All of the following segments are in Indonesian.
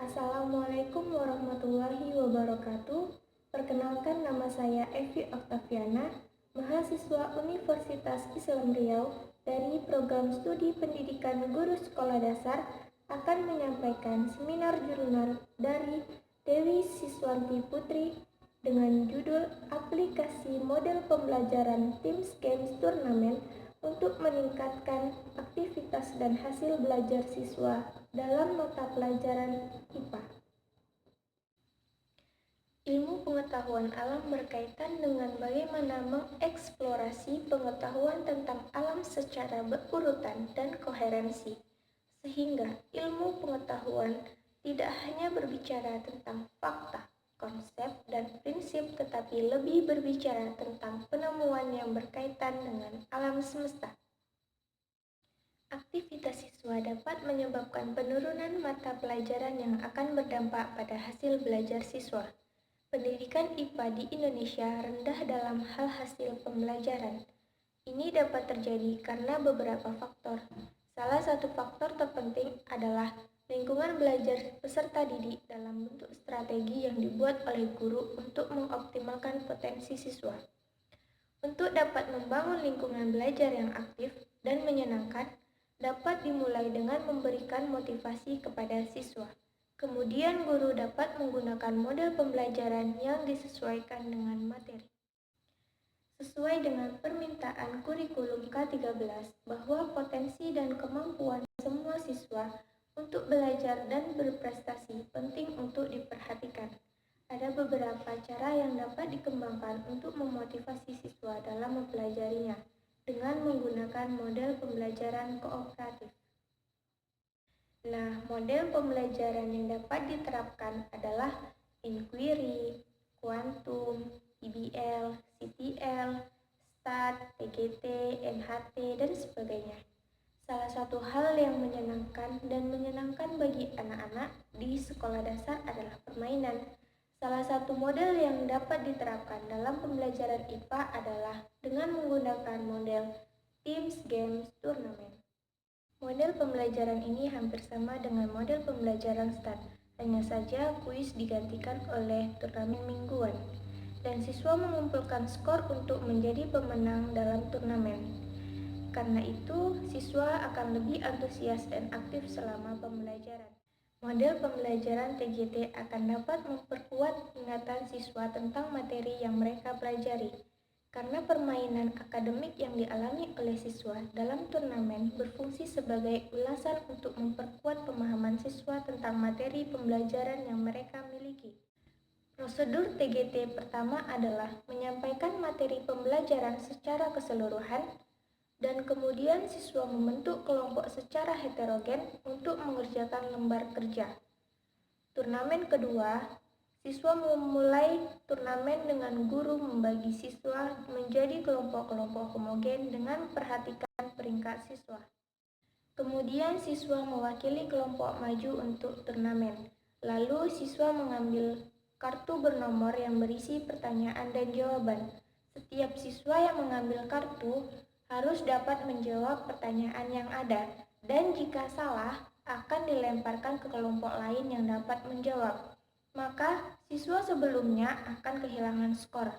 Assalamualaikum warahmatullahi wabarakatuh. Perkenalkan, nama saya Evi Octaviana, mahasiswa Universitas Islam Riau dari Program Studi Pendidikan Guru Sekolah Dasar akan menyampaikan seminar jurnal dari Dewi Siswanti Putri dengan judul Aplikasi Model Pembelajaran Teams Games Turnamen untuk meningkatkan aktivitas dan hasil belajar siswa dalam mata pelajaran IPA. Ilmu pengetahuan alam berkaitan dengan bagaimana mengeksplorasi pengetahuan tentang alam secara berurutan dan koherensi, sehingga ilmu pengetahuan tidak hanya berbicara tentang fakta, konsep, dan prinsip, tetapi lebih berbicara tentang penemuan yang berkaitan dengan alam semesta. Aktivitas siswa dapat menyebabkan penurunan mata pelajaran yang akan berdampak pada hasil belajar siswa. Pendidikan IPA di Indonesia rendah dalam hal hasil pembelajaran. Ini dapat terjadi karena beberapa faktor. Salah satu faktor terpenting adalah lingkungan belajar peserta didik dalam bentuk strategi yang dibuat oleh guru untuk mengoptimalkan potensi siswa. Untuk dapat membangun lingkungan belajar yang aktif dan menyenangkan, dapat dimulai dengan memberikan motivasi kepada siswa. Kemudian guru dapat menggunakan model pembelajaran yang disesuaikan dengan materi. Sesuai dengan permintaan kurikulum K13 bahwa potensi dan kemampuan semua siswa untuk belajar dan berprestasi penting untuk diperhatikan. Ada beberapa cara yang dapat dikembangkan untuk memotivasi siswa dalam mempelajarinya dengan menggunakan model pembelajaran kooperatif. Model pembelajaran yang dapat diterapkan adalah inquiry, quantum, PBL, CTL, STAT, PGT, NHT, dan sebagainya. Salah satu hal yang menyenangkan bagi anak-anak di sekolah dasar adalah permainan. Salah satu model yang dapat diterapkan dalam pembelajaran IPA adalah dengan menggunakan model Teams Games Turnamen. Model pembelajaran ini hampir sama dengan model pembelajaran STAT, hanya saja kuis digantikan oleh turnamen mingguan, dan siswa mengumpulkan skor untuk menjadi pemenang dalam turnamen. Karena itu, siswa akan lebih antusias dan aktif selama pembelajaran. Model pembelajaran TGT akan dapat memperkuat ingatan siswa tentang materi yang mereka pelajari. Karena permainan akademik yang dialami oleh siswa dalam turnamen berfungsi sebagai ulasan untuk memperkuat pemahaman siswa tentang materi pembelajaran yang mereka miliki. Prosedur TGT pertama adalah menyampaikan materi pembelajaran secara keseluruhan, dan kemudian siswa membentuk kelompok secara heterogen untuk mengerjakan lembar kerja. Turnamen kedua, siswa memulai turnamen dengan guru membagi siswa menjadi kelompok-kelompok homogen dengan memperhatikan peringkat siswa. Kemudian siswa mewakili kelompok maju untuk turnamen. Lalu siswa mengambil kartu bernomor yang berisi pertanyaan dan jawaban. Setiap siswa yang mengambil kartu harus dapat menjawab pertanyaan yang ada, dan jika salah akan dilemparkan ke kelompok lain yang dapat menjawab. Maka siswa sebelumnya akan kehilangan skor.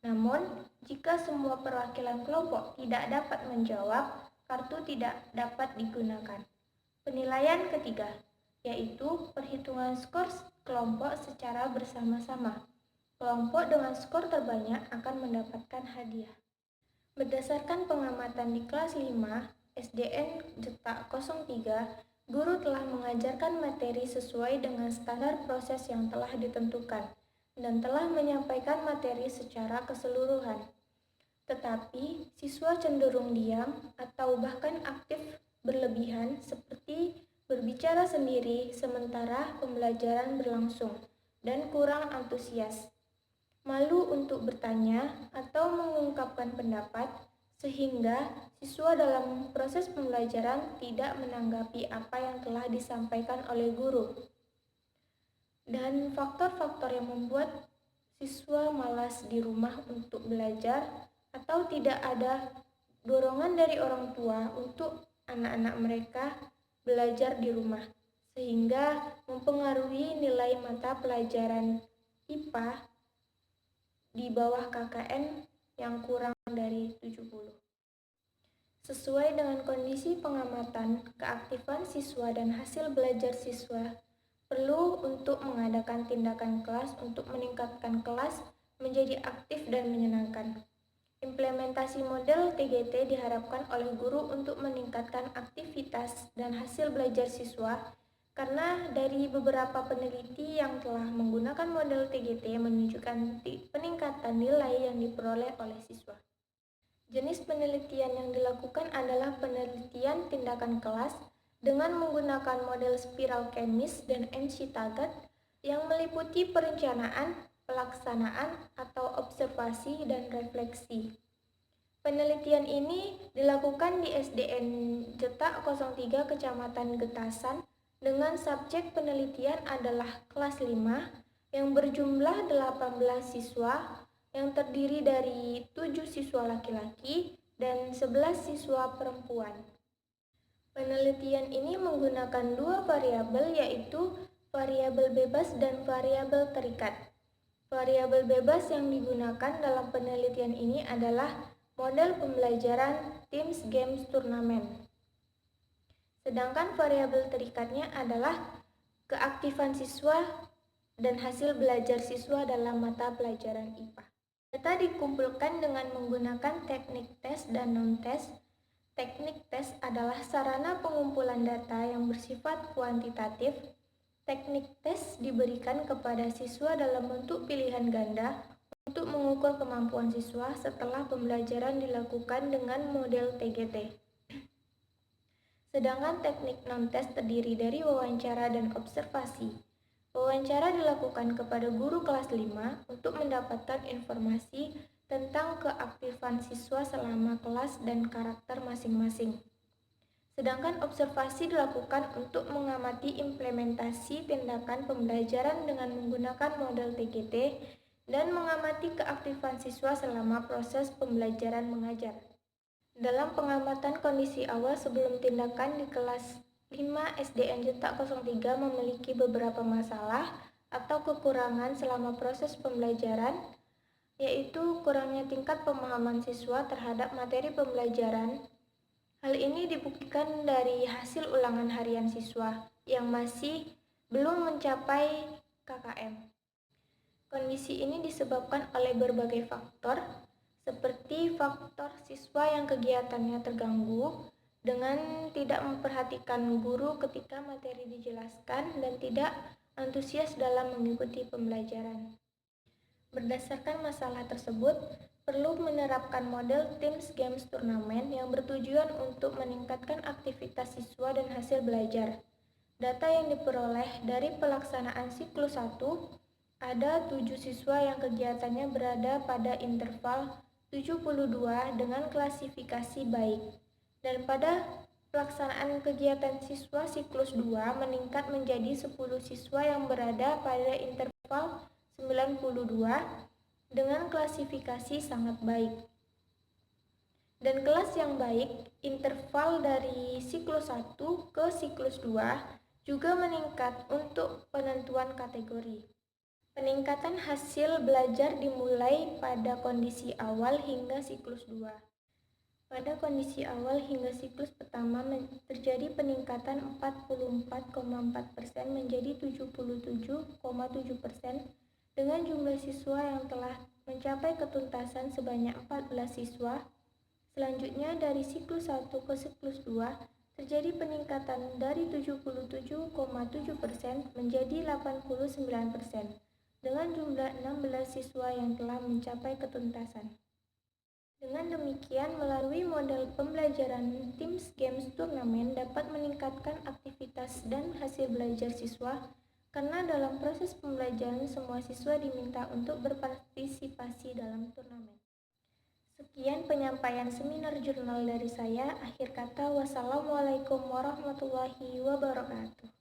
Namun, jika semua perwakilan kelompok tidak dapat menjawab, kartu tidak dapat digunakan. Penilaian ketiga, yaitu perhitungan skor kelompok secara bersama-sama. Kelompok dengan skor terbanyak akan mendapatkan hadiah. Berdasarkan pengamatan di kelas 5 SDN Detak 03, guru telah mengajarkan materi sesuai dengan standar proses yang telah ditentukan dan telah menyampaikan materi secara keseluruhan. Tetapi, siswa cenderung diam atau bahkan aktif berlebihan seperti berbicara sendiri sementara pembelajaran berlangsung dan kurang antusias, malu untuk bertanya atau mengungkapkan pendapat, sehingga siswa dalam proses pembelajaran tidak menanggapi apa yang telah disampaikan oleh guru. Dan faktor-faktor yang membuat siswa malas di rumah untuk belajar atau tidak ada dorongan dari orang tua untuk anak-anak mereka belajar di rumah, sehingga mempengaruhi nilai mata pelajaran IPA di bawah KKN yang kurang dari 70. Sesuai dengan kondisi pengamatan, keaktifan siswa dan hasil belajar siswa perlu untuk mengadakan tindakan kelas untuk meningkatkan kelas menjadi aktif dan menyenangkan. Implementasi model TGT diharapkan oleh guru untuk meningkatkan aktivitas dan hasil belajar siswa karena dari beberapa peneliti yang telah menggunakan model TGT menunjukkan peningkatan nilai yang diperoleh oleh siswa. Jenis penelitian yang dilakukan adalah penelitian tindakan kelas dengan menggunakan model spiral kemis dan MC Taggart yang meliputi perencanaan, pelaksanaan, atau observasi dan refleksi. Penelitian ini dilakukan di SDN Jetak 03 Kecamatan Getasan dengan subjek penelitian adalah kelas 5 yang berjumlah 18 siswa yang terdiri dari 7 siswa laki-laki dan 11 siswa perempuan. Penelitian ini menggunakan dua variabel yaitu variabel bebas dan variabel terikat. Variabel bebas yang digunakan dalam penelitian ini adalah model pembelajaran Teams Games Turnamen. Sedangkan variabel terikatnya adalah keaktifan siswa dan hasil belajar siswa dalam mata pelajaran IPA. Data dikumpulkan dengan menggunakan teknik tes dan non-tes. Teknik tes adalah sarana pengumpulan data yang bersifat kuantitatif. Teknik tes diberikan kepada siswa dalam bentuk pilihan ganda untuk mengukur kemampuan siswa setelah pembelajaran dilakukan dengan model TGT. Sedangkan teknik non-tes terdiri dari wawancara dan observasi. Wawancara dilakukan kepada guru kelas 5 untuk mendapatkan informasi tentang keaktifan siswa selama kelas dan karakter masing-masing. Sedangkan observasi dilakukan untuk mengamati implementasi tindakan pembelajaran dengan menggunakan model TGT dan mengamati keaktifan siswa selama proses pembelajaran mengajar. Dalam pengamatan kondisi awal sebelum tindakan di kelas 5 SDN Jetak 03 memiliki beberapa masalah atau kekurangan selama proses pembelajaran, yaitu kurangnya tingkat pemahaman siswa terhadap materi pembelajaran. Hal ini dibuktikan dari hasil ulangan harian siswa yang masih belum mencapai KKM. Kondisi ini disebabkan oleh berbagai faktor, seperti faktor siswa yang kegiatannya terganggu dengan tidak memperhatikan guru ketika materi dijelaskan dan tidak antusias dalam mengikuti pembelajaran. Berdasarkan masalah tersebut, perlu menerapkan model Teams Games Turnamen yang bertujuan untuk meningkatkan aktivitas siswa dan hasil belajar. Data yang diperoleh dari pelaksanaan siklus 1, ada 7 siswa yang kegiatannya berada pada interval 72 dengan klasifikasi baik. Dan pada pelaksanaan kegiatan siswa siklus 2 meningkat menjadi 10 siswa yang berada pada interval 92 dengan klasifikasi sangat baik. Dan kelas yang baik, interval dari siklus 1 ke siklus 2 juga meningkat untuk penentuan kategori. Peningkatan hasil belajar dimulai pada kondisi awal hingga siklus 2. Pada kondisi awal hingga siklus pertama terjadi peningkatan 44,4% menjadi 77,7% dengan jumlah siswa yang telah mencapai ketuntasan sebanyak 14 siswa. Selanjutnya dari siklus 1 ke siklus 2 terjadi peningkatan dari 77,7% menjadi 89% dengan jumlah 16 siswa yang telah mencapai ketuntasan. Dengan demikian, melalui model pembelajaran Teams Games Turnamen dapat meningkatkan aktivitas dan hasil belajar siswa karena dalam proses pembelajaran semua siswa diminta untuk berpartisipasi dalam turnamen. Sekian penyampaian seminar jurnal dari saya. Akhir kata, wassalamualaikum warahmatullahi wabarakatuh.